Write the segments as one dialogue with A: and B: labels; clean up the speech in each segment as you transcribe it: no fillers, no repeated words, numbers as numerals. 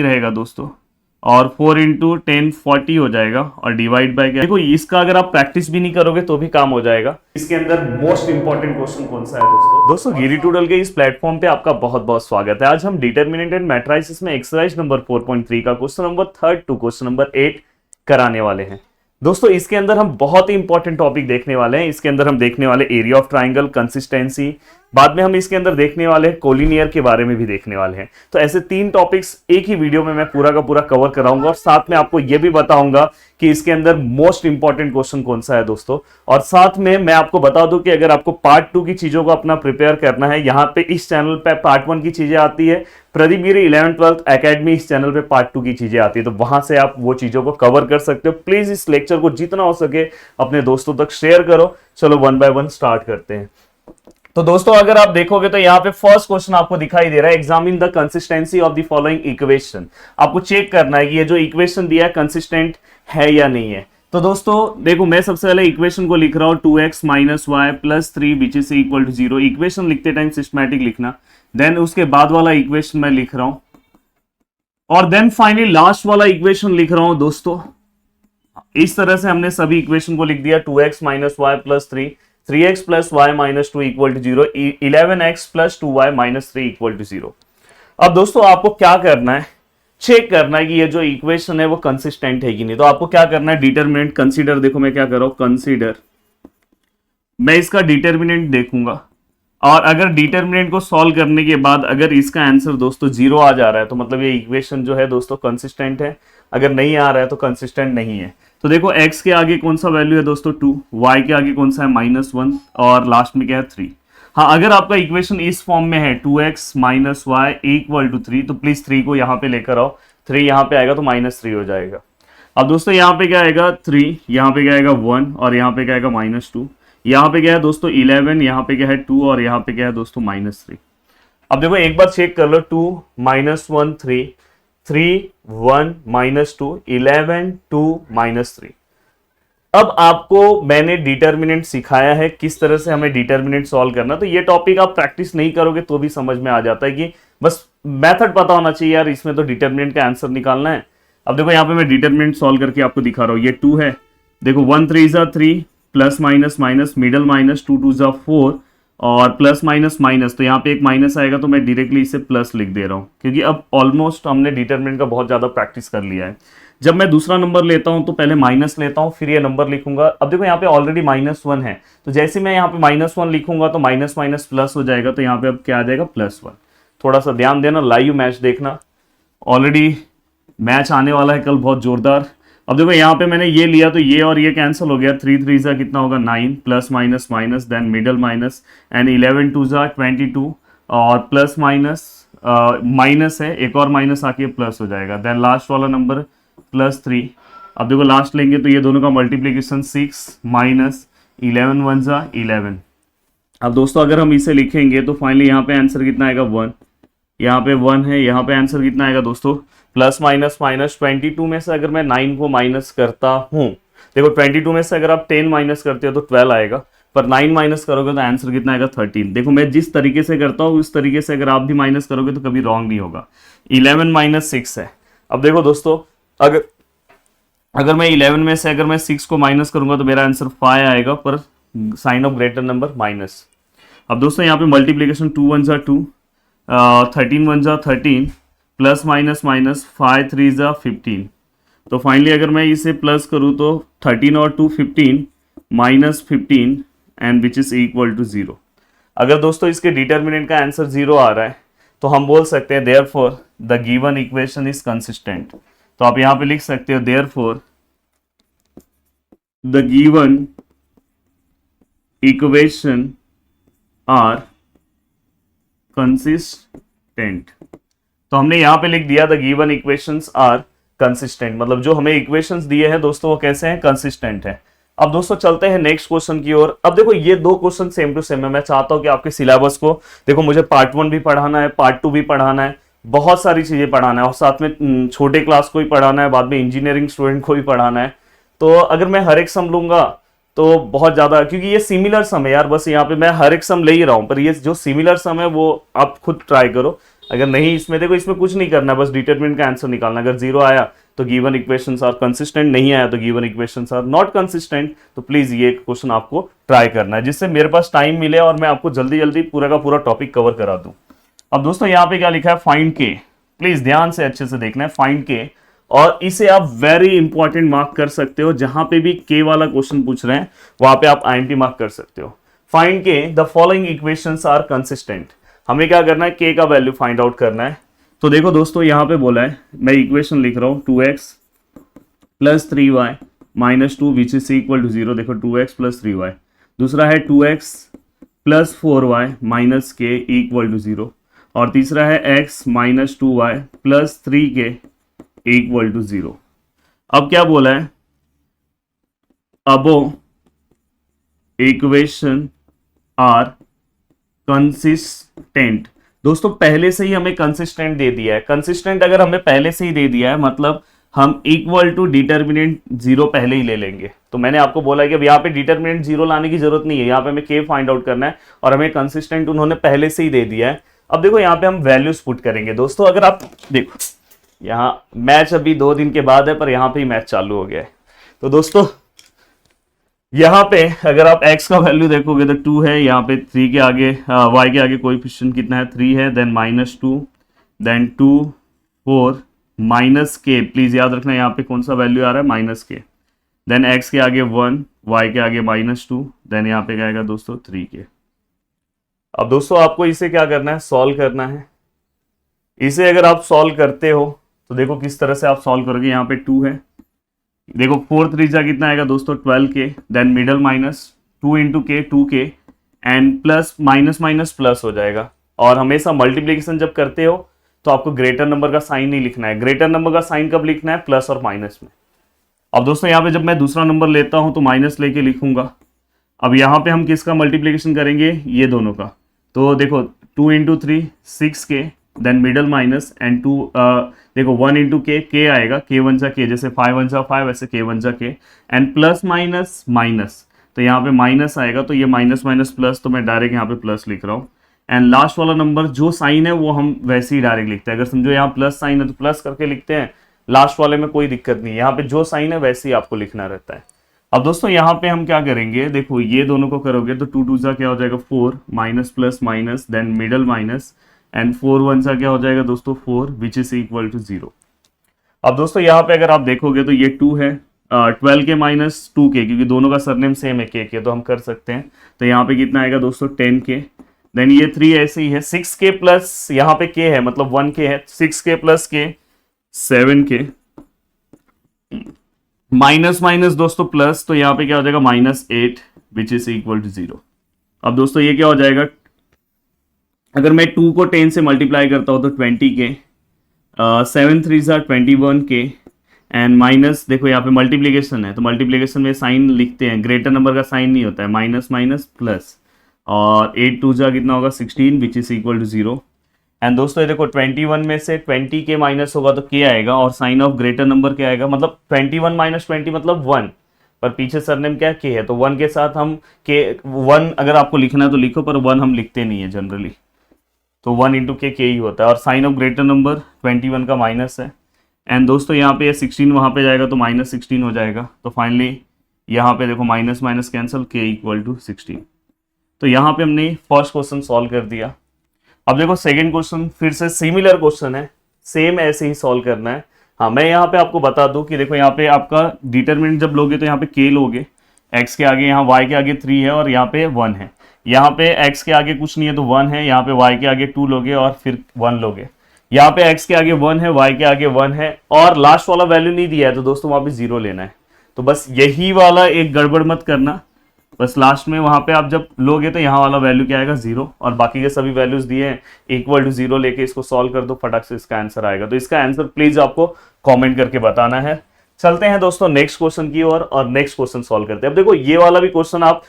A: रहेगा दोस्तों, और 4 इंटू 10 40 हो जाएगा, और डिवाइड बाय क्या, देखो इसका अगर आप प्रैक्टिस भी नहीं करोगे तो भी काम हो जाएगा। इसके अंदर मोस्ट इंपॉर्टेंट क्वेश्चन कौन सा है दोस्तों गिरी टूडल के इस प्लेटफॉर्म पे आपका बहुत बहुत स्वागत है। आज हम डिटर्मिनेंट एंड मैट्रिसेस में एक्सरसाइज नंबर 4.3 का question number 3 to question number 8 कराने वाले हैं। दोस्तों इसके अंदर हम बहुत ही इंपॉर्टेंट टॉपिक देखने वाले हैं। इसके अंदर हम देखने वाले एरिया ऑफ ट्राइंगल, कंसिस्टेंसी, बाद में हम इसके अंदर देखने वाले हैं कोलिनियर के बारे में भी देखने वाले हैं। तो ऐसे 3 टॉपिक्स एक ही वीडियो में मैं पूरा का पूरा कवर कराऊंगा, और साथ में आपको यह भी बताऊंगा कि इसके अंदर मोस्ट इंपॉर्टेंट क्वेश्चन कौन सा है दोस्तों। और साथ में मैं आपको बता दूं कि अगर आपको पार्ट 2 की चीजों को अपना प्रिपेयर करना है, यहाँ पे इस चैनल पे पार्ट 1 की चीजें आती है, प्रदीप गिरी 11th-12th एकेडमी इस चैनल पे पार्ट 2 की चीजें आती है, तो वहां से आप वो चीजों को कवर कर सकते हो। प्लीज इस लेक्चर को जितना हो सके अपने दोस्तों तक शेयर करो। चलो 1 बाय 1 स्टार्ट करते हैं। तो दोस्तों अगर आप देखोगे तो यहाँ पे फर्स्ट क्वेश्चन आपको दिखाई दे रहा है, examine the consistency of the following equation. आपको चेक करना है कि ये जो इक्वेशन दिया है कंसिस्टेंट है या नहीं है। तो दोस्तों देखो, मैं सबसे पहले इक्वेशन को लिख रहा हूं 2x minus y plus 3 which is equal to 0। Equation लिखते टाइम सिस्टमैटिक लिखना, देन उसके बाद वाला इक्वेशन मैं लिख रहा हूं, और देन फाइनली लास्ट वाला इक्वेशन लिख रहा हूं दोस्तों। इस तरह से हमने सभी इक्वेशन को लिख दिया, 2x minus y plus 3, 3x plus y minus 2 equal to 0, 11x plus 2y minus 3 equal to 0। अब दोस्तों आपको क्या करना है, चेक करना है कि ये जो इक्वेशन है वो कंसिस्टेंट है कि नहीं। तो आपको क्या करना है, डिटरमिनेंट कंसीडर, देखो मैं क्या कर रहा हूं, कंसीडर, मैं इसका डिटरमिनेंट देखूंगा, और अगर डिटरमिनेंट को सॉल्व करने के बाद अगर इसका आंसर दोस्तों 0 आ जा रहा है तो मतलब ये इक्वेशन जो है दोस्तों कंसिस्टेंट है, अगर नहीं आ रहा है तो कंसिस्टेंट नहीं है। तो देखो x के आगे कौन सा वैल्यू है दोस्तों 2, y के आगे कौन सा है -1, और लास्ट में क्या है 3। हाँ, अगर आपका इक्वेशन इस फॉर्म में है 2x minus Y equal to 3, तो प्लीज 3 को यहाँ पे लेकर आओ, 3 यहाँ पे आएगा तो -3 हो जाएगा। अब दोस्तों यहाँ पे क्या आएगा 3, यहाँ पे क्या आएगा 1, और यहाँ पे क्या आएगा -2, यहाँ पे क्या है दोस्तों 11, यहाँ पे क्या है 2, और यहाँ पे क्या है दोस्तों -3। अब देखो एक बार चेक कर लो, 2 -1 3, 3 1 -2 11 2 -3। अब आपको मैंने डिटरमिनेंट सिखाया है किस तरह से हमें डिटरमिनेंट सॉल्व करना। तो ये टॉपिक आप प्रैक्टिस नहीं करोगे तो भी समझ में आ जाता है कि बस मेथड पता होना चाहिए यार, इसमें तो डिटरमिनेंट का आंसर निकालना है। अब देखो यहाँ पे मैं डिटरमिनेंट सॉल्व करके आपको दिखा रहा हूँ, ये 2 है, देखो 1 3 ज़ा 3, plus minus minus, middle minus, 2 2 ज़ा 4, और प्लस माइनस माइनस, तो यहाँ पे एक माइनस आएगा तो मैं डायरेक्टली इसे प्लस लिख दे रहा हूँ, क्योंकि अब ऑलमोस्ट हमने डिटरमिनेंट का बहुत ज़्यादा प्रैक्टिस कर लिया है। जब मैं दूसरा नंबर लेता हूँ तो पहले माइनस लेता हूँ, फिर ये नंबर लिखूंगा। अब देखो यहाँ पे ऑलरेडी -1 है, तो जैसे मैं यहाँ पे -1 लिखूंगा तो माइनस माइनस प्लस हो जाएगा, तो यहाँ पे अब क्या आ जाएगा +1। थोड़ा सा ध्यान देना, लाइव मैच देखना, ऑलरेडी मैच आने वाला है कल बहुत जोरदार। अब देखो यहाँ पे मैंने ये लिया तो ये और ये कैंसिल हो गया, 3 3 ज़ा कितना होगा 9, plus minus minus, then middle minus, and 11 2 ज़ा 22, और प्लस माइनस माइनस है, एक और माइनस आके प्लस हो जाएगा, देन लास्ट वाला नंबर +3। अब देखो लास्ट लेंगे तो ये दोनों का मल्टीप्लीकेशन 6 माइनस 11 1 ज़ा 11। अब दोस्तों अगर हम इसे लिखेंगे तो फाइनली यहाँ पे आंसर कितना आएगा 1, यहाँ पे 1 है, यहाँ पे आंसर कितना आएगा दोस्तों प्लस माइनस माइनस 22 में से अगर मैं 9 को माइनस करता हूँ, देखो 22 में से अगर आप 10 माइनस करते हो तो 12 आएगा, पर 9 माइनस करोगे तो आंसर कितना आएगा 13। देखो मैं जिस तरीके से करता हूँ उस तरीके से अगर आप भी माइनस करोगे तो कभी रॉन्ग नहीं होगा। 11 माइनस 6 है। अब देखो दोस्तों अगर मैं 11 में से अगर मैं 6 को माइनस करूंगा तो मेरा आंसर 5 आएगा, पर sign of greater number minus. अब दोस्तों यहाँ पे मल्टीप्लीकेशन 2 1 ज़ा 2, 13 1 ज़ा 13, प्लस माइनस माइनस, 5 3 ज़ा 15। तो फाइनली अगर मैं इसे प्लस करूँ तो 13 और 2 15, -15, and which is equal to 0। अगर दोस्तों इसके डिटरमिनेंट का आंसर 0 आ रहा है तो हम बोल सकते हैं therefore the given equation is consistent. तो आप यहाँ पे लिख सकते हो therefore the given equation are consistent. तो हमने यहाँ पे लिख दिया the given equations are consistent, मतलब जो हमें इक्वेशंस दिए हैं दोस्तों वो कैसे हैं, कंसिस्टेंट है। अब दोस्तों चलते हैं नेक्स्ट क्वेश्चन की ओर। अब देखो ये 2 क्वेश्चन सेम टू सेम है। मैं चाहता हूं कि आपके सिलेबस को देखो, मुझे पार्ट 1 भी पढ़ाना है, पार्ट 2 भी पढ़ाना है, बहुत सारी चीजें पढ़ाना है, और साथ में छोटे क्लास को भी पढ़ाना है, बाद में इंजीनियरिंग स्टूडेंट को भी पढ़ाना है। तो अगर मैं हर एक सम लूंगा तो बहुत ज्यादा, क्योंकि ये सिमिलर सम है यार, बस यहाँ पे मैं हर एक सम ले ही रहा हूं, पर ये जो सिमिलर सम है वो आप खुद ट्राई करो। अगर नहीं, इसमें देखो इसमें कुछ नहीं करना, बस डिटरमिनेंट का आंसर निकालना। अगर 0 आया तो गिवन इक्वेशंस आर कंसिस्टेंट, नहीं आया तो given equations are not consistent. तो प्लीज ये क्वेश्चन आपको ट्राई करना है, जिससे मेरे पास टाइम मिले और मैं आपको जल्दी जल्दी पूरा का पूरा टॉपिक कवर करा दूं। अब दोस्तों यहाँ पे क्या लिखा है, फाइंड के, प्लीज ध्यान से अच्छे से देखना है, फाइंड के, और इसे आप वेरी इंपॉर्टेंट मार्क कर सकते हो। जहां पे भी के वाला क्वेश्चन पूछ रहे हैं वहां पे आप INT मार्क कर सकते हो। Find k the following equations are consistent. हमें क्या करना है, के का वैल्यू फाइंड आउट करना है। तो देखो दोस्तों यहाँ पे बोला है, मैं इक्वेशन लिख रहा हूं 2x plus 3y minus 2 which is equal to 0। देखो 2x प्लस 3y। दूसरा है 2x plus 4y minus k equal to 0। और तीसरा है x minus 2y plus 3k equal to 0। अब क्या बोला है, अबो इक्वेशन आर कंसिस्टेंट। दोस्तों पहले से ही हमें कंसिस्टेंट दे दिया है। कंसिस्टेंट अगर हमें पहले से ही दे दिया है मतलब हम इक्वल टू डिटर्मिनेंट 0 पहले ही ले लेंगे। तो मैंने आपको बोला है कि अब यहाँ पे डिटर्मिनेंट 0 लाने की जरूरत नहीं है, यहाँ पे हमें के फाइंड आउट करना है और हमें कंसिस्टेंट उन्होंने पहले से ही दे दिया है। अब देखो यहाँ पे हम वैल्यूज पुट करेंगे। दोस्तों अगर आप देखो, यहाँ मैच अभी 2 दिन के बाद है पर यहाँ पे ही मैच चालू हो गया है। तो दोस्तों यहाँ पे अगर आप x का वैल्यू देखोगे तो 2 है, यहाँ पे 3 के आगे y के आगे कोएफिशिएंट कितना है, 3 है, देन -2, देन 2 4 माइनस के, प्लीज याद रखना यहाँ पे कौन सा वैल्यू आ रहा है, माइनस के, देन x के आगे 1, y के आगे -2, देन यहाँ पे क्या आएगा दोस्तों 3 के। अब दोस्तों आपको इसे क्या करना है, सॉल्व करना है। इसे अगर आप सॉल्व करते हो तो देखो किस तरह से आप सॉल्व करोगे। यहाँ पे 2 है, देखो 4 3 जा कितना आएगा दोस्तों 12 के, देन मिडल माइनस 2 इंटू के 2 के and plus minus minus plus हो जाएगा। और हमेशा मल्टीप्लिकेशन जब करते हो तो आपको ग्रेटर नंबर का साइन नहीं लिखना है। ग्रेटर नंबर का साइन कब लिखना है, प्लस और माइनस में। अब दोस्तों यहाँ पे जब मैं दूसरा नंबर लेता हूँ तो माइनस लेके लिखूंगा। अब यहाँ पे हम किसका मल्टीप्लिकेशन करेंगे, ये दोनों का। तो देखो 2 इंटू 3 6 के, देन मिडल माइनस एंड 2 देखो 1 इंटू के आएगा, के 1 जा के, जैसे 5 1 जा 5 वैसे के 1 जा के, एंड प्लस माइनस माइनस, तो यहाँ पे माइनस आएगा तो ये माइनस माइनस प्लस, तो मैं डायरेक्ट यहाँ पे प्लस लिख रहा हूँ। एंड लास्ट वाला नंबर जो साइन है वो हम वैसे ही डायरेक्ट लिखते हैं। अगर समझो यहाँ प्लस साइन है तो प्लस करके लिखते हैं, लास्ट वाले में कोई दिक्कत नहीं है, यहाँ पे जो साइन है वैसे ही आपको लिखना रहता है। अब दोस्तों यहाँ पे हम क्या करेंगे, देखो ये दोनों को करोगे तो 2 2 जा क्या हो जाएगा 4 minus plus minus, then middle minus and 4 1 सा क्या हो जाएगा दोस्तों 4 विच इज इक्वल टू 0। अब दोस्तों यहाँ पे अगर आप देखोगे तो ये 2 है, 12 के माइनस 2 के, क्योंकि दोनों का सरनेम सेम है के, तो हम कर सकते हैं। तो यहाँ पे कितना आएगा दोस्तों 10 के, देन ये 3 ऐसे ही है, 6 के प्लस यहाँ पे के है मतलब 1 के है, 6 के प्लस के 7 के, माइनस माइनस दोस्तों प्लस, तो यहाँ पे क्या हो जाएगा -8 विच इज इक्वल टू 0। अब दोस्तों ये क्या हो जाएगा, अगर मैं 2 को 10 से मल्टीप्लाई करता हूँ तो 20 के, 7 3 ज़ा 21 के, एंड माइनस, देखो यहाँ पे मल्टीप्लिकेशन है तो मल्टीप्लिकेशन में साइन लिखते हैं, ग्रेटर नंबर का साइन नहीं होता है, माइनस माइनस प्लस, और 8 2 ज़ा कितना होगा 16 which is equal to 0। And दोस्तों ये देखो 21 में से 20 के माइनस होगा तो के आएगा, और साइन ऑफ ग्रेटर नंबर क्या आएगा, मतलब 21 माइनस 20 मतलब 1, पर पीछे सरनेम क्या के है तो 1 के साथ हम के 1 अगर आपको लिखना है तो लिखो, पर 1 हम लिखते नहीं है जनरली, तो 1 इंटू के ही होता है, और साइन ऑफ ग्रेटर नंबर 21 का माइनस है। एंड दोस्तों यहाँ पे 16 वहाँ पे जाएगा तो -16 हो जाएगा, तो फाइनली यहाँ पे देखो माइनस माइनस कैंसिल, के इक्वल टू 16। तो यहाँ पे हमने फर्स्ट क्वेश्चन सॉल्व कर दिया। अब देखो सेकंड क्वेश्चन फिर से सिमिलर क्वेश्चन है, सेम ऐसे ही सॉल्व करना है। हाँ मैं यहाँ पे आपको बता दूं कि देखो यहाँ पे आपका डिटरमिनेंट जब लोगे तो यहाँ पे के लोगे, x के आगे, यहाँ y के आगे 3 है और यहाँ पे 1 है, यहाँ पे x के आगे कुछ नहीं है तो 1 है, यहाँ पे y के आगे 2 लोगे और फिर 1 लोगे, यहाँ पे x के आगे 1 है, y के आगे 1 है, और लास्ट वाला वैल्यू नहीं दिया है तो दोस्तों वहाँ पे 0 लेना है। तो बस यही वाला एक गड़बड़ मत करना, बस लास्ट में वहां पे आप जब लोगे तो यहाँ वाला वैल्यू क्या आएगा 0, और बाकी के सभी वैल्यूज दिए हैं इक्वल टू 0 लेके इसको सॉल्व कर दो, फटाक से इसका आंसर आएगा। तो इसका आंसर प्लीज आपको कमेंट करके बताना है। चलते हैं दोस्तों नेक्स्ट क्वेश्चन की ओर और नेक्स्ट क्वेश्चन सॉल्व करते हैं। अब देखो ये वाला भी क्वेश्चन आप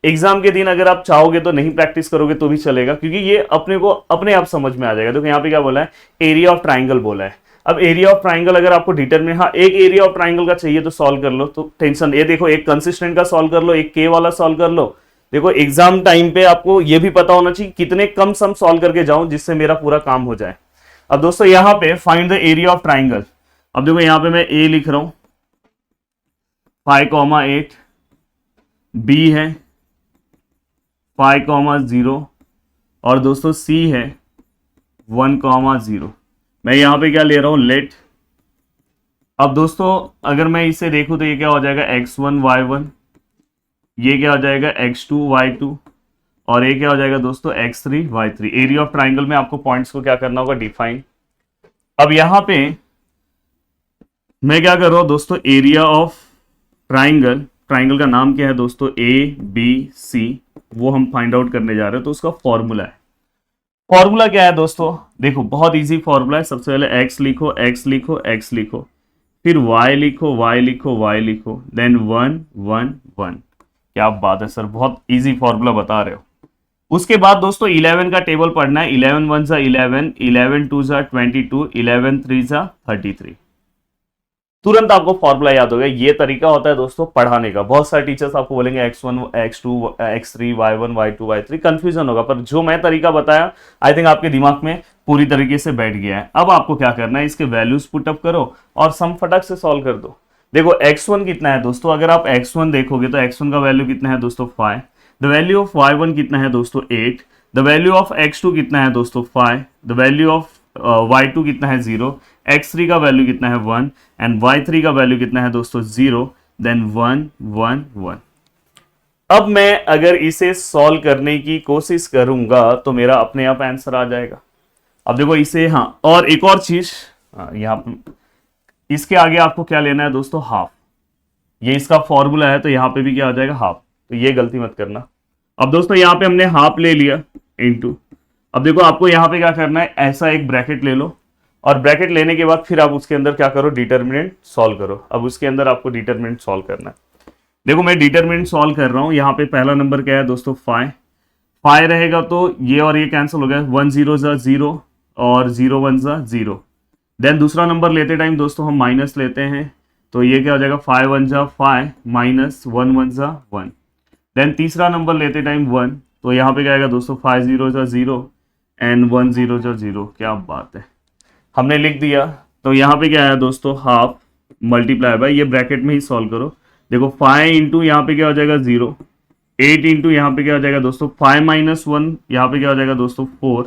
A: एग्जाम के दिन अगर आप चाहोगे तो नहीं प्रैक्टिस करोगे तो भी चलेगा, क्योंकि ये अपने को अपने आप समझ में आ जाएगा। देखो यहाँ पे क्या बोला है, एरिया ऑफ ट्राइंगल बोला है। अब एरिया ऑफ ट्राइंगल अगर आपको डिटरमिन, हाँ एक एरिया ऑफ ट्राइंगल का चाहिए तो सॉल्व कर लो, तो टेंशन, ये देखो एक कंसिस्टेंट का सॉल्व कर लो, एक के वाला सॉल्व कर लो। देखो एग्जाम टाइम पे आपको ये भी पता होना चाहिए कितने कम सम सॉल्व करके जाऊं जिससे मेरा पूरा काम हो जाए। अब दोस्तों यहां पे find the area of triangle. अब देखो यहां पे मैं ए लिख रहा हूं 5,8, बी है 5,0 और दोस्तों सी है 1,0। मैं यहां पे क्या ले रहा हूं, लेट। अब दोस्तों अगर मैं इसे देखूं तो ये क्या हो जाएगा, x1 y1, ये क्या हो जाएगा x2 y2, और ये क्या हो जाएगा दोस्तों x3 y3। Area of triangle में आपको पॉइंट्स को क्या करना होगा, डिफाइन। अब यहां पे मैं क्या कर रहा हूं दोस्तों, एरिया ऑफ ट्राइंगल, ट्राइंगल का नाम क्या है दोस्तों, ए बी सी, वो हम फाइंड आउट करने जा रहे हैं। तो उसका फॉर्मूला है, फॉर्मूला क्या है दोस्तों, देखो बहुत इजी फॉर्मूला है। सबसे पहले x लिखो, x लिखो, x लिखो, फिर y लिखो, y लिखो, y लिखो, देन 1 1 1। क्या बात है सर, बहुत इजी फॉर्मूला बता रहे हो। उसके बाद दोस्तों 11 का टेबल पढ़ना है। 11 1 सा 11, 11 2 सा 22, 11 3 सा 33। तुरंत आपको फॉर्मूला याद हो गया। ये तरीका होता है दोस्तों पढ़ाने का। बहुत सारे टीचर्स आपको बोलेंगे x1 x2 x3 y1 y2 y3, confusion होगा, पर जो मैं तरीका बताया आई थिंक आपके दिमाग में पूरी तरीके से बैठ गया है। अब आपको क्या करना है, इसके वैल्यूज पुटअप करो और सम फटक से सॉल्व कर दो। देखो x1 कितना है दोस्तों, अगर आप x1 देखोगे तो x1 का वैल्यू कितना है दोस्तों 5, द वैल्यू ऑफ y1 कितना है दोस्तों 8, द वैल्यू ऑफ x2 कितना है दोस्तों 5, द वैल्यू ऑफ y2 कितना है 0, x3 का वैल्यू कितना है 1 एंड y3 का वैल्यू कितना है दोस्तों 0, देन 1 1 1। अब मैं अगर इसे सॉल्व करने की कोशिश करूंगा तो मेरा अपने आप आंसर आ जाएगा। अब देखो इसे, हाँ और एक और चीज, यहाँ इसके आगे आपको क्या लेना है दोस्तों, हाफ। ये इसका फॉर्मूला है तो यहाँ पे भी क्या आ जाएगा, हाफ। तो ये गलती मत करना। अब दोस्तों यहाँ पे हमने हाफ ले लिया इनटू, अब देखो आपको यहाँ पे क्या करना है, ऐसा एक ब्रैकेट ले लो और ब्रैकेट लेने के बाद फिर आप उसके अंदर क्या करो, डिटर्मिनेंट सॉल्व करो। अब उसके अंदर आपको डिटर्मिनेंट सॉल्व करना है। देखो मैं डिटर्मिनेंट सॉल्व कर रहा हूँ। यहाँ पे पहला नंबर क्या है दोस्तों 5, 5 रहेगा तो ये और ये कैंसिल हो गया, 1 0 ज़ा 0 और 0 1 ज़ा 0। देन दूसरा नंबर लेते टाइम दोस्तों हम माइनस लेते हैं, तो ये क्या हो जाएगा 5 1 ज़ा 5 माइनस 1 1 ज़ा 1। देन तीसरा नंबर लेते टाइम 1, तो यहाँ पे क्या आएगा दोस्तों 5 0 ज़ा 0 एंड 1 0 ज़ा 0। क्या बात है, हमने लिख दिया। तो यहाँ पे क्या आया दोस्तों, हाफ मल्टीप्लाई बाय, ये ब्रैकेट में ही सॉल्व करो। देखो 5 इंटू यहाँ पे क्या हो जाएगा 0, 8 इंटू यहाँ पे क्या हो जाएगा दोस्तों 5 माइनस 1, यहाँ पे क्या हो जाएगा दोस्तों 4,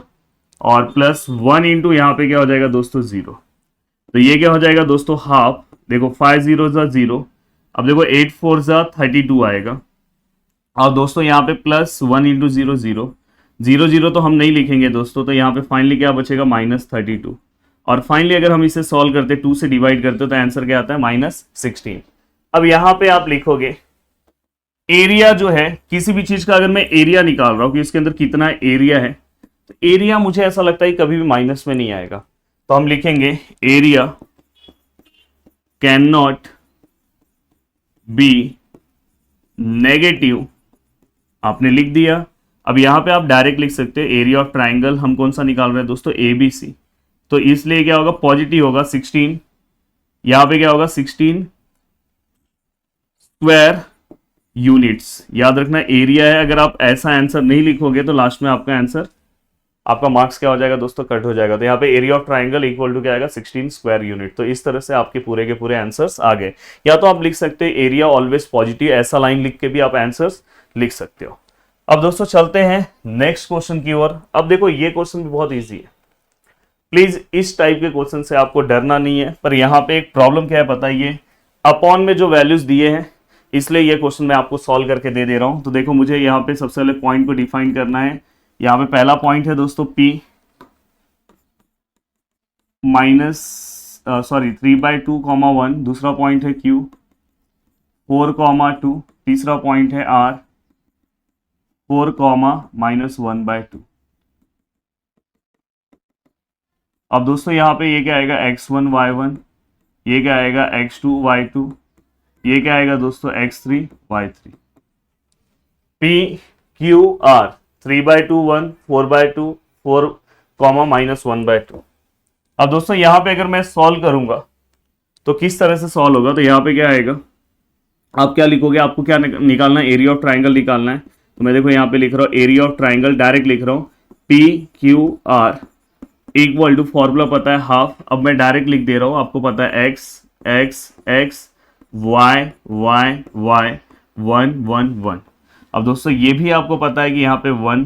A: और प्लस 1 इंटू यहाँ पे क्या हो जाएगा दोस्तों 0। तो ये क्या हो जाएगा दोस्तों हाफ। देखो 5 0 ज़ा 0, अब देखो 8 4 ज़ा 32 आएगा, और दोस्तों यहाँ पे प्लस 1 इंटू 0 0 0 0 तो हम नहीं लिखेंगे दोस्तों, तो यहाँ पे फाइनली क्या बचेगा -32। और फाइनली अगर हम इसे सॉल्व करते 2 से डिवाइड करते तो आंसर क्या आता है -16। अब यहाँ पे आप लिखोगे एरिया जो है किसी भी चीज का, अगर मैं एरिया निकाल रहा हूं कि इसके अंदर कितना एरिया है, तो एरिया मुझे ऐसा लगता है कभी भी माइनस में नहीं आएगा। तो हम लिखेंगे area can not be negative, आपने लिख दिया। अब यहां पे आप डायरेक्ट लिख सकते हैं एरिया ऑफ ट्राइंगल हम कौन सा निकाल रहे हैं दोस्तों, ABC, तो इसलिए क्या होगा पॉजिटिव होगा 16, यहां पे क्या होगा 16 स्क्वायर यूनिट्स। याद रखना एरिया है, अगर आप ऐसा आंसर नहीं लिखोगे तो लास्ट में आपका आंसर, आपका मार्क्स क्या हो जाएगा दोस्तों, कट हो जाएगा। तो यहाँ पे area of triangle equal to क्या आएगा 16 स्क्वायर यूनिट। तो इस तरह से आपके पूरे के पूरे आंसर्स आ गए। या तो आप लिख सकते हैं एरिया ऑलवेज पॉजिटिव, ऐसा लाइन लिख के भी आप आंसर्स लिख सकते हो। अब दोस्तों चलते हैं नेक्स्ट क्वेश्चन की ओर। अब देखो ये क्वेश्चन भी बहुत ईजी है, प्लीज इस टाइप के क्वेश्चन से आपको डरना नहीं है। पर यहाँ पे एक प्रॉब्लम क्या है बताइए, अपॉन में जो वैल्यूज दिए हैं इसलिए ये क्वेश्चन मैं आपको सॉल्व करके दे रहा हूं। तो देखो मुझे यहाँ पे सबसे पहले पॉइंट को डिफाइन करना है। यहाँ पे पहला पॉइंट है दोस्तों P माइनस 3/2, 1, दूसरा पॉइंट है Q 4, 2, तीसरा पॉइंट है R 4, -1/2। अब दोस्तों यहाँ पे ये क्या आएगा x1 y1, ये क्या आएगा x2 y2, ये क्या आएगा दोस्तों x3 y3। P Q R 3/2, 1, 4/2, 4, -1/2। अब दोस्तों यहाँ पे अगर मैं सॉल्व करूंगा तो किस तरह से सॉल्व होगा, तो यहाँ पे क्या आएगा, आप क्या लिखोगे, आपको क्या निकालना है, एरिया ऑफ ट्राइंगल निकालना है। तो मैं देखो यहाँ पे लिख रहा हूँ एरिया ऑफ ट्राइंगल, डायरेक्ट लिख रहा हूँ P Q R equal to, formula पता है हाफ, अब मैं डायरेक्ट लिख दे रहा हूं, आपको पता है x x x y y y 1 1 1। अब दोस्तों ये भी आपको पता है कि यहाँ पे 1,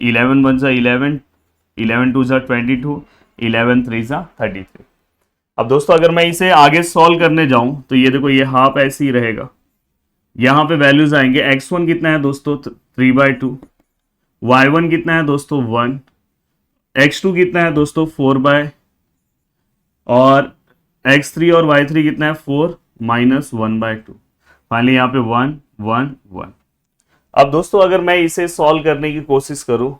A: 11 1 सा 11, 11 2 सा 22, 11 3 सा 33। अब दोस्तों अगर मैं इसे आगे सॉल्व करने जाऊं तो ये देखो ये हाफ ऐसे ही रहेगा, यहाँ पे वैल्यूज आएंगे, x1 कितना है दोस्तों 3/2, y1 कितना है दोस्तों 1, x2 कितना है दोस्तों 4 और x3 और y3 कितना है 4 -1/2। फाइनली यहाँ पे 1 1 1। अब दोस्तों अगर मैं इसे सॉल्व करने की कोशिश करूं,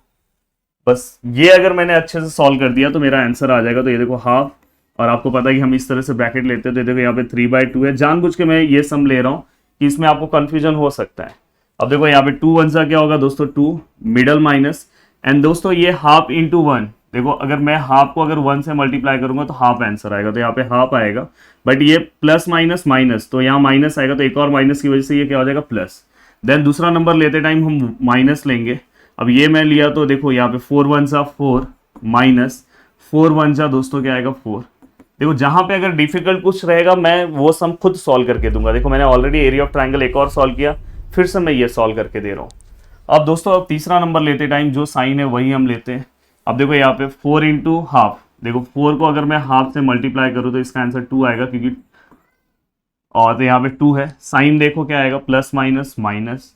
A: बस ये अगर मैंने अच्छे से सॉल्व कर दिया तो मेरा आंसर आ जाएगा। तो ये देखो हाफ, और आपको पता है कि हम इस तरह से ब्रैकेट लेते हैं, तो ये देखो यहाँ पे 3/2 है। जानबूझ के मैं ये सम ले रहा हूँ कि इसमें आपको कंफ्यूजन हो सकता है। अब देखो यहाँ पे 2 1 सा क्या होगा दोस्तों 2, मिडल माइनस, एंड दोस्तों ये हाफ इंटू 1, देखो अगर मैं हाफ को अगर 1 से मल्टीप्लाई करूंगा तो हाफ आंसर आएगा, तो यहाँ पे हाफ आएगा। बट ये प्लस माइनस माइनस, तो यहाँ माइनस आएगा, तो एक और माइनस की वजह से ये क्या हो जाएगा प्लस। देन दूसरा नंबर लेते टाइम हम माइनस लेंगे। अब ये मैं लिया तो देखो यहाँ पे 4 1 सा 4 माइनस 4 1 सा दोस्तों क्या आएगा 4। देखो जहां पे अगर डिफिकल्ट कुछ रहेगा मैं वो सम खुद सॉल्व करके दूंगा। देखो मैंने ऑलरेडी एरिया ऑफ ट्रायंगल एक और सॉल्व किया, फिर से मैं ये सॉल्व करके दे रहा हूँ। अब दोस्तों अब तीसरा नंबर लेते टाइम जो साइन है वही हम लेते हैं। अब देखो यहाँ पे 4 इंटू हाफ, देखो 4 को अगर मैं हाफ से मल्टीप्लाई करूँ तो इसका आंसर 2 आएगा, क्योंकि और तो यहाँ पे 2 है। साइन देखो क्या आएगा plus minus minus,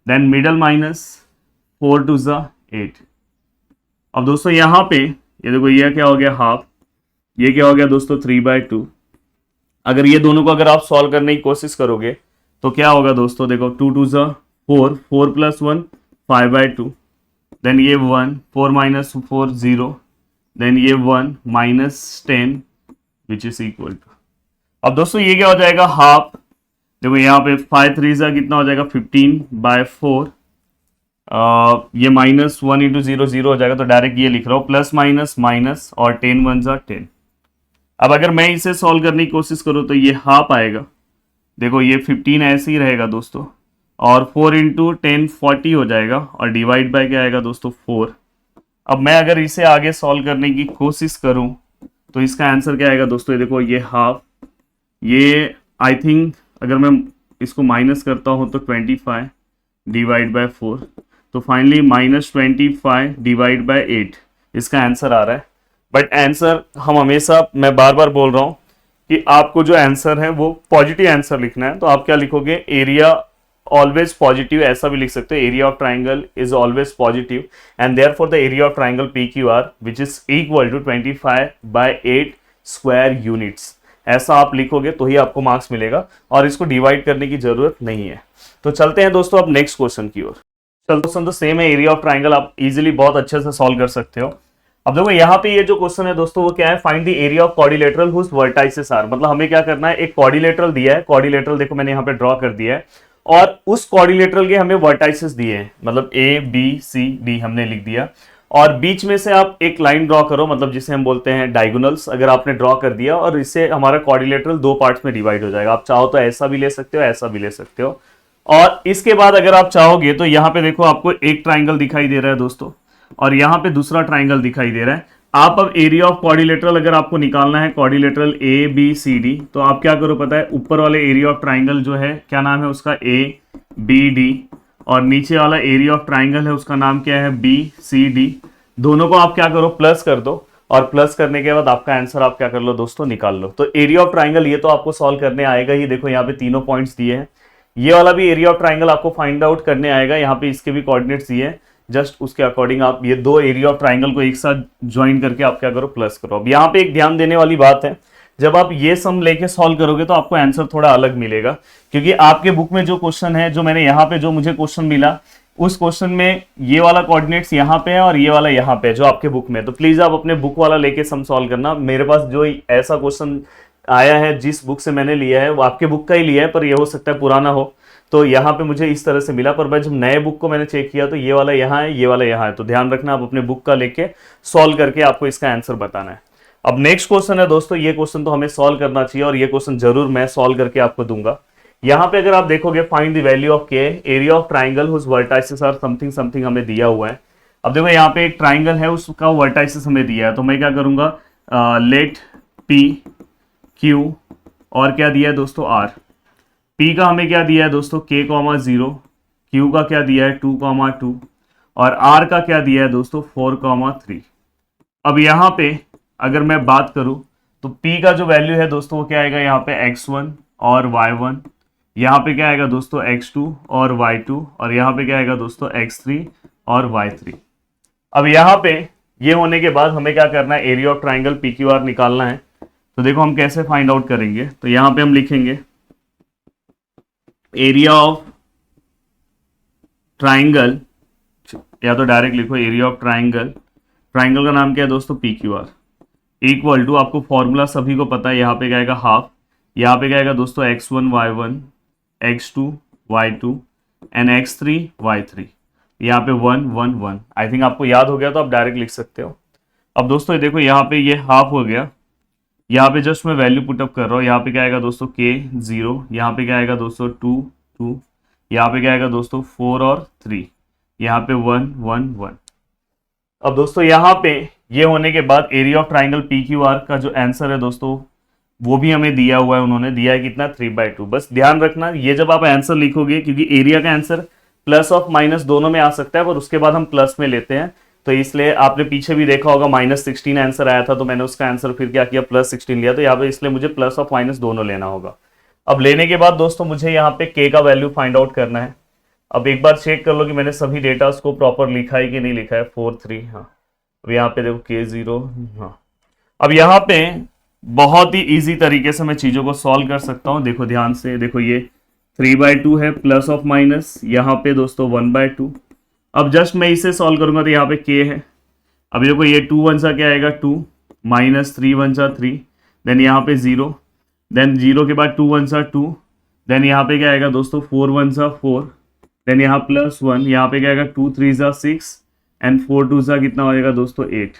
A: then middle minus 4 2 ज़ा 8। अब दोस्तों यहाँ पे ये देखो ये क्या हो गया हाफ, ये क्या हो गया दोस्तों 3/2। अगर ये दोनों को अगर आप सॉल्व करने की कोशिश करोगे तो क्या होगा दोस्तों, देखो 2 2 ज़ा 4, 4 + 1 5/2, देन ये 1, 4 - 4 0, देन ये 1 -10 विच इज इक्वल टू। अब दोस्तों ये क्या हो जाएगा हाफ, देखो यहाँ पे 5 3 ज़ा कितना हो जाएगा 15/4, ये -1 × 0 0 हो जाएगा, तो डायरेक्ट ये लिख रहा हूँ प्लस माइनस माइनस और 10 1 ज़ा 10। अब अगर मैं इसे सॉल्व करने की कोशिश करूँ तो ये हाफ आएगा, देखो ये 15 ऐसे ही रहेगा दोस्तों, और 4 × 10 40 हो जाएगा, और डिवाइड बाय क्या आएगा दोस्तों 4। अब मैं अगर इसे आगे सॉल्व करने की कोशिश करूं तो इसका आंसर क्या आएगा दोस्तों, ये देखो ये हाफ, ये आई थिंक अगर मैं इसको माइनस करता हूं तो 25 डिवाइड बाय 4, तो फाइनली -25 डिवाइड बाय 8 इसका आंसर आ रहा है। बट आंसर हम हमेशा, मैं बार बार बोल रहा हूं कि आपको जो आंसर है वो पॉजिटिव आंसर लिखना है। तो आप क्या लिखोगे, एरिया ऑलवेज पॉजिटिव, ऐसा भी लिख सकते हो, area of triangle is always positive and therefore the area of triangle PQR which is equal to 25/8 square units. ऐसा आप लिखोगे तो ही आपको मार्क्स मिलेगा, और इसको डिवाइड करने की जरूरत नहीं है। तो चलते हैं दोस्तों अब नेक्स्ट क्वेश्चन की ओर। चलो दोस्तों तो सेम है, एरिया ऑफ ट्राइंगल आप इजीली बहुत अच्छे से सॉल्व कर सकते हो। अब देखो यहाँ पे ये जो क्वेश्चन है दोस्तों वो क्या है, find the area of quadrilateral whose vertices are. मतलब हमें क्या करना है, एक क्वाड्रिलेटरल दिया है, क्वाड्रिलेटरल देखो मैंने यहाँ पे ड्रॉ कर दिया है, और उस क्वाड्रिलेटरल के हमें वर्टाइसेस दिए हैं, मतलब ABCD हमने लिख दिया, और बीच में से आप एक लाइन ड्रॉ करो, मतलब जिसे हम बोलते हैं डायगोनल्स। अगर आपने ड्रॉ कर दिया और इससे हमारा क्वाड्रिलेटरल 2 पार्ट्स में डिवाइड हो जाएगा। आप चाहो तो ऐसा भी ले सकते हो, ऐसा भी ले सकते हो। और इसके बाद अगर आप चाहोगे तो यहाँ पे देखो आपको एक ट्राइंगल दिखाई दे रहा है दोस्तों, और यहाँ पे दूसरा ट्राइंगल दिखाई दे रहा है। आप अब एरिया ऑफ क्वाड्रिलेटरल अगर आपको निकालना है, क्वाड्रिलेटरल ABCD, तो आप क्या करो पता है, ऊपर वाले एरिया ऑफ ट्राइंगल जो है क्या नाम है उसका ABD, और नीचे वाला एरिया ऑफ ट्राइंगल है उसका नाम क्या है BCD। दोनों को आप क्या करो प्लस कर दो, और प्लस करने के बाद आपका आंसर आप क्या कर लो दोस्तों निकाल लो। तो एरिया ऑफ ट्राइंगल ये तो आपको सॉल्व करने आएगा ही, देखो यहाँ पे तीनों पॉइंट्स दिए हैं। ये वाला भी एरिया ऑफ ट्राइंगल आपको फाइंड आउट करने आएगा, यहाँ पे इसके भी कोऑर्डिनेट्स दिए हैं, जस्ट उसके अकॉर्डिंग आप ये दो एरिया ऑफ ट्राइंगल को एक साथ ज्वाइन करके आप क्या करो प्लस करो। अब यहाँ पे एक ध्यान देने वाली बात है, जब आप ये सम लेके सॉल्व करोगे तो आपको आंसर थोड़ा अलग मिलेगा, क्योंकि आपके बुक में जो क्वेश्चन है, जो मैंने यहाँ पे जो मुझे क्वेश्चन मिला, उस क्वेश्चन में ये वाला कोऑर्डिनेट्स यहाँ पे है और ये वाला यहाँ पे है जो आपके बुक में है। तो प्लीज आप अपने बुक वाला लेके सम सॉल्व करना। मेरे पास जो ऐसा क्वेश्चन आया है जिस बुक से मैंने लिया है वो आपके बुक का ही लिया है, पर ये हो सकता है पुराना हो, तो यहाँ पे मुझे इस तरह से मिला। पर मैं जब नए बुक को मैंने चेक किया तो ये वाला यहाँ है, ये वाला यहाँ है। तो ध्यान रखना, आप अपने बुक का लेके सॉल्व करके आपको इसका आंसर बताना है। अब नेक्स्ट क्वेश्चन है दोस्तों, ये क्वेश्चन तो हमें सॉल्व करना चाहिए और ये क्वेश्चन जरूर मैं सॉल्व करके आपको दूंगा। यहाँ पे अगर आप देखोगे, find the value of K, area of triangle whose vertices are something something हमें दिया हुआ है। अब देखो यहाँ पे एक ट्राइंगल है, उसका वर्टाइसिस हमें दिया है, तो मैं क्या करूंगा, लेट पी क्यू और क्या दिया है दोस्तों आर। पी का हमें क्या दिया है दोस्तों k, 0, क्यू का क्या दिया है 2, 2 और आर का क्या दिया है दोस्तों 4, 3। अब यहाँ पे अगर मैं बात करूं तो p का जो वैल्यू है दोस्तों वो क्या आएगा यहाँ पे x1 और y1, यहाँ पे क्या आएगा दोस्तों x2 और y2 और यहाँ पे क्या आएगा दोस्तों x3 और y3। अब यहाँ पे ये होने के बाद हमें क्या करना है, एरिया ऑफ ट्राइंगल PQR निकालना है। तो देखो हम कैसे फाइंड आउट करेंगे, तो यहाँ पे हम लिखेंगे एरिया ऑफ ट्राइंगल, या तो डायरेक्ट लिखो एरिया ऑफ ट्राइंगल, ट्राइंगल का नाम क्या है दोस्तों PQR, इक्वल टू, आपको फॉर्मूला सभी को पता है, यहाँ पे क्या आएगा हाफ, यहाँ पे क्या आएगा दोस्तों x1 y1 x2 y2 and x3 y3, यहाँ पे 1 1 1। आई थिंक आपको याद हो गया तो आप डायरेक्ट लिख सकते हो। अब दोस्तों देखो यहाँ पे ये हाफ हो गया, यहाँ पे जस्ट मैं वैल्यू पुटअप कर रहा हूँ, यहाँ पे क्या आएगा दोस्तों k 0, यहाँ पे क्या आएगा दोस्तों 2 2, यहाँ पे क्या आएगा दोस्तों 4 और 3, यहाँ पे 1 1 1। अब दोस्तों यहाँ पे ये होने के बाद एरिया ऑफ ट्राइंगल PQR का जो आंसर है दोस्तों वो भी हमें दिया हुआ है, उन्होंने दिया है कितना 3/2। बस ध्यान रखना ये जब आप आंसर लिखोगे, क्योंकि एरिया का आंसर प्लस और माइनस दोनों में आ सकता है, पर उसके बाद हम प्लस में लेते हैं, तो इसलिए आपने पीछे भी देखा होगा -16 आंसर आया था, तो मैंने उसका आंसर फिर क्या किया +16 लिया, तो यहाँ पे इसलिए मुझे प्लस और माइनस दोनों लेना होगा। अब लेने के बाद दोस्तों मुझे यहाँ पे k का वैल्यू फाइंड आउट करना है। अब एक बार चेक कर लो कि मैंने सभी डेटा को प्रॉपर लिखा है कि नहीं लिखा है। 4 3, हाँ। अब यहाँ पे देखो k 0, हाँ। अब यहाँ पे बहुत ही इजी तरीके से मैं चीज़ों को सॉल्व कर सकता हूँ। देखो ध्यान से, देखो ये 3/2 है, प्लस ऑफ माइनस यहाँ पे दोस्तों 1/2। अब जस्ट मैं इसे सॉल्व करूंगा तो यहाँ पे k है। अब देखो ये 2 1 सा क्या आएगा 2, -3 1 सा 3, देन यहाँ पे 0, देन 0 के बाद 2 1 सा 2, देन यहाँ पे क्या आएगा दोस्तों 4 1 सा 4, देन यहाँ +1, यहाँ पे क्या आएगा 2 3 सा 6 एंड 4 2 सा कितना हो जाएगा दोस्तों 8।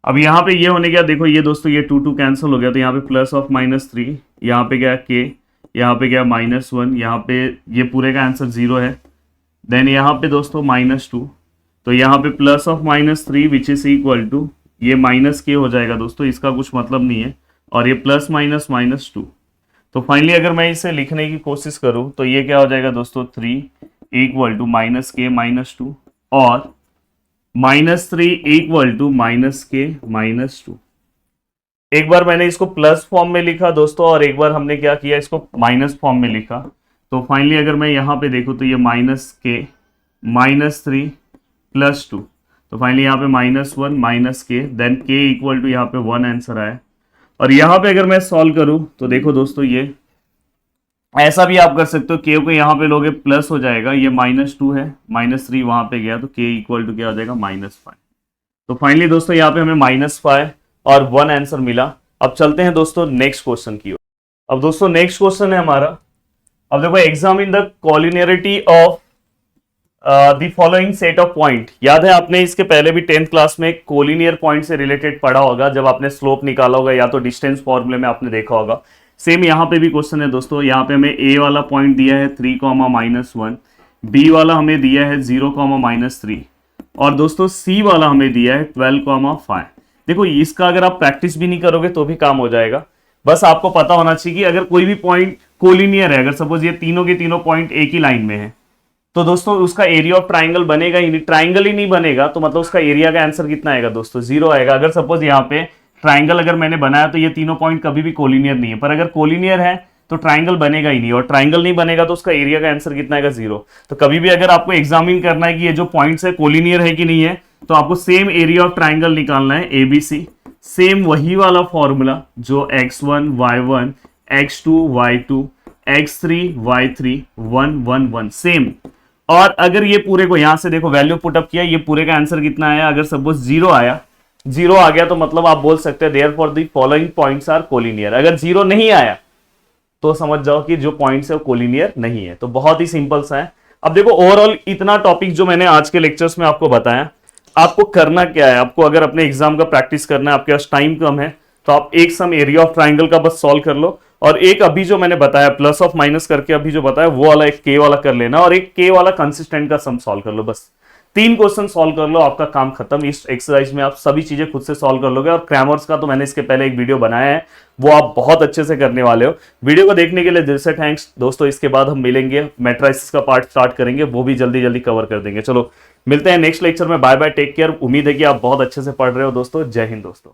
A: अब यहाँ पे ये होने गया, देखो ये दोस्तों ये 2 2 कैंसिल हो गया, तो यहाँ पे प्लस ऑफ -3, यहाँ पे क्या k, यहाँ पे क्या -1, यहाँ पे ये पूरे का आंसर 0 है, देन यहाँ पे दोस्तों -2, तो यहाँ पे plus of -3 which is equal to ये -k हो जाएगा दोस्तों, इसका कुछ मतलब नहीं है, और ये प्लस माइनस -2। तो फाइनली अगर मैं इसे लिखने की कोशिश करूँ तो ये क्या हो जाएगा दोस्तों 3 इक्वल टू -k -2 और -3 इक्वल टू -k -2। एक बार मैंने इसको प्लस फॉर्म में लिखा दोस्तों, और एक बार हमने क्या किया इसको माइनस फॉर्म में लिखा। तो फाइनली अगर मैं यहाँ पे देखूँ तो ये -k -3 +2, तो फाइनली यहाँ पे -1 -k, then k equal to यहाँ पे 1 आंसर आया। और यहाँ पे अगर मैं सॉल्व करूँ तो देखो दोस्तों ये ऐसा भी आप कर सकते हो, k को यहाँ पे लोगे प्लस हो जाएगा, ये -2 है, -3 वहाँ पे गया, तो k इक्वल टू क्या हो जाएगा -5। तो फाइनली दोस्तों यहाँ पे हमें -5 और 1 आंसर मिला। अब चलते हैं दोस्तों नेक्स्ट क्वेश्चन की ओर। अब दोस्तों नेक्स्ट क्वेश्चन है हमारा, अब देखो examine the collinearity of the following set of point. याद है आपने इसके पहले भी 10th क्लास में कोलिनियर पॉइंट से रिलेटेड पढ़ा होगा, जब आपने स्लोप निकाला होगा या तो डिस्टेंस फॉर्मूले में आपने देखा होगा। सेम यहाँ पे भी क्वेश्चन है दोस्तों, यहाँ पे हमें a वाला पॉइंट दिया है 3, -1, b वाला हमें दिया है 0, -3 और दोस्तों c वाला हमें दिया है 12, 5। देखो इसका अगर आप प्रैक्टिस भी नहीं करोगे तो भी काम हो जाएगा, बस आपको पता होना चाहिए कि अगर कोई भी पॉइंट कोलिनियर है, अगर सपोज ये तीनों के तीनों पॉइंट एक ही लाइन में है, तो दोस्तों उसका एरिया ऑफ ट्राइंगल बनेगा ही नहीं। ट्राइंगल ही नहीं बनेगा तो मतलब उसका एरिया का आंसर कितना आएगा दोस्तों 0 आएगा। अगर सपोज यहाँ पे ट्राइंगल अगर मैंने बनाया तो ये तीनों पॉइंट कभी भी कोलिनियर नहीं है, पर अगर कोलिनियर है तो ट्राइंगल बनेगा ही नहीं, और ट्राइंगल नहीं बनेगा तो उसका एरिया का आंसर कितना आएगा 0। तो कभी भी अगर आपको एग्जामिन करना है कि ये जो पॉइंट्स है कोलिनियर है कि नहीं है, तो आपको सेम एरिया ऑफ ट्राइंगल निकालना है ABC, सेम वही वाला फॉर्मूला जो x1 y1 x2 y2 x3 y3 1 1 1 same. और अगर ये पूरे को यहां से देखो वैल्यू पुटअप किया, ये पूरे का आंसर कितना आया, अगर सपोज 0 आया, 0 आ गया तो मतलब आप बोल सकते हैं therefore the following points are collinear. अगर 0 नहीं आया तो समझ जाओ कि जो पॉइंट्स है वो कोलिनियर नहीं है। तो बहुत ही सिंपल सा है। अब देखो ओवरऑल इतना टॉपिक जो मैंने आज के लेक्चर्स में आपको बताया, आपको करना क्या है, आपको अगर अपने एग्जाम का प्रैक्टिस करना है, आपके पास टाइम कम है, तो आप एक सम एरिया ऑफ ट्राइंगल का बस सॉल्व कर लो, और एक अभी जो मैंने बताया प्लस ऑफ माइनस करके अभी जो बताया वो वाला एक के वाला कर लेना, और एक के वाला कंसिस्टेंट का सम सॉल्व कर लो। बस 3 क्वेश्चन सॉल्व कर लो, आपका काम खत्म। इस एक्सरसाइज में आप सभी चीजें खुद से सॉल्व कर लोगे। और क्रैमर्स का तो मैंने इसके पहले एक वीडियो बनाया है, वो आप बहुत अच्छे से करने वाले हो। वीडियो को देखने के लिए दिल से थैंक्स दोस्तों। इसके बाद हम मिलेंगे, मैट्रिसेस का पार्ट स्टार्ट करेंगे, वो भी जल्दी जल्दी कवर कर देंगे। चलो मिलते हैं नेक्स्ट लेक्चर में। Bye bye, take care. उम्मीद है कि आप बहुत अच्छे से पढ़ रहे हो दोस्तों। जय हिंद दोस्तों।